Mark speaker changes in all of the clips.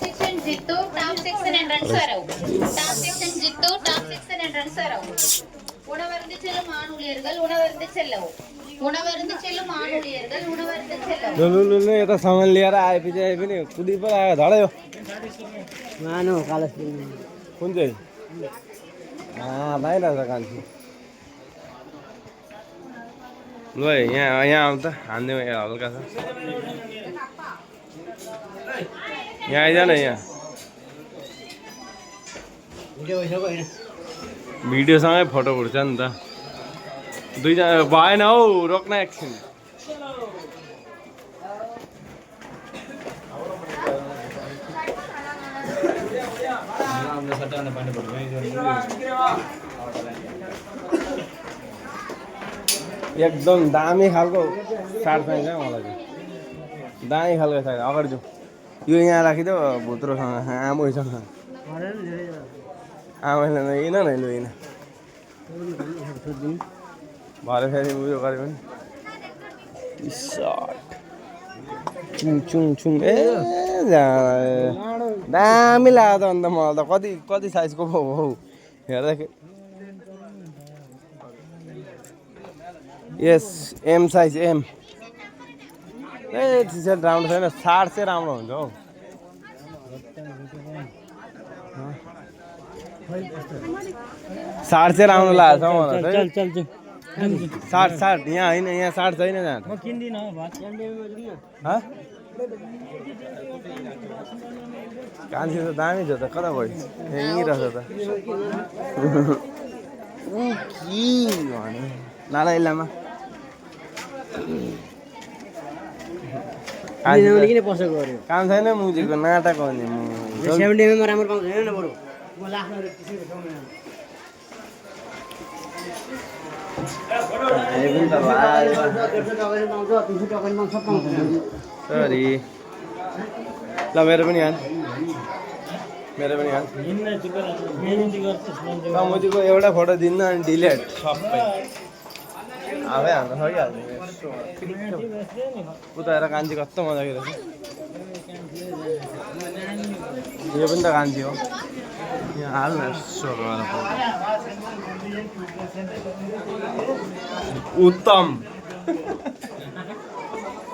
Speaker 1: section Jittu, top section entrance வரவு. Top section Jittu, top section entrance வரவு. உணவருந்து செல்லும் ஆணூழியர்கள் உணவருந்து செல்லவும். उणवरंद चलो मानूलियरगल उणवरंद चलो
Speaker 2: लुलुले यता सामान लिएर आएपछि पनि कुदी पो आयो धड्यो
Speaker 3: मानो कालस
Speaker 2: कुन चाहिँ बाहिर छ कान्छी ल यहाँ यहाँ आउँ त हान्दिउँ हल्का छ यहाँ आइज न यहाँ भिडियोसँगै फोटो उठ्छ नि त दुईजना भएन हौ रोक्न एकछिन एकदम दामी खालको सार्ट चाहिन्छ मलाई दामी खालको चाहिन्छ अगाडि जाउँ यो यहाँ राखिदेऊ भुत्रोसँग आमैसँग आमाले हिँड न लु हिँड भरे फेरि उयो गऱ्यो भने चुङ चुङ चुङ ए दामी लाग्यो त अन्त मलाई त कति कति साइजको पो हो हेर्दाखेरि यस M size M a T shirt राम्रो छैन सार्ट चाहिँ राम्रो हुन्छ हौ सार्ट चाहिँ राम्रो लाग्छ हौ मलाई चाहिँ साठ साठ यहाँ होइन यहाँ साठ छैन जहाँ कान्छी त दामी छ त कता गयो यहीँ रहेछ त लाला इलामा काम छैन मुजीको नाटक हो नि सरी ल मेरो पनि हाल मुजीको एउटा फोटो दिन्न अनि डिलेट सबै आफै हाल्न सकिहाल्छ उता हेर कान्छी कस्तो मजाको रहेछ यो पनि त कान्छी हो यहाँ हाल्न उत्तम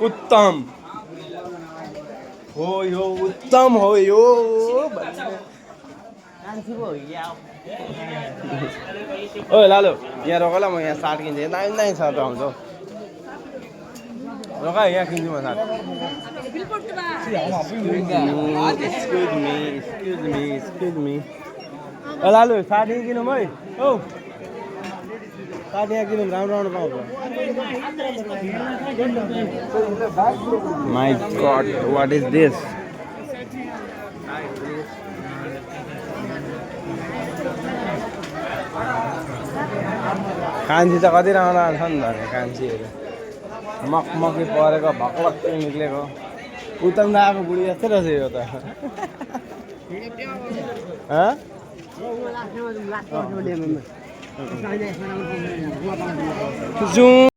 Speaker 2: उत्तम हो यो उत्तम हो यो ओ लालो यहाँ रोक ल म यहाँ साट किन्छु दामी दामी सर्ट आउँछ रोक यहाँ किन्छु म साट एक्सक्युज मी ओ लालु साट यहीँ किनौँ है औ साट यहाँ किनौँ राम्रो राम्रो पाउँछ my God what is this कान्छी त कति राम्रो छ नि त कान्छीहरू मकमकी परेको भक्लक्कै निक्लेको उत्तम आएको बुढी जस्तो रहेछ यो त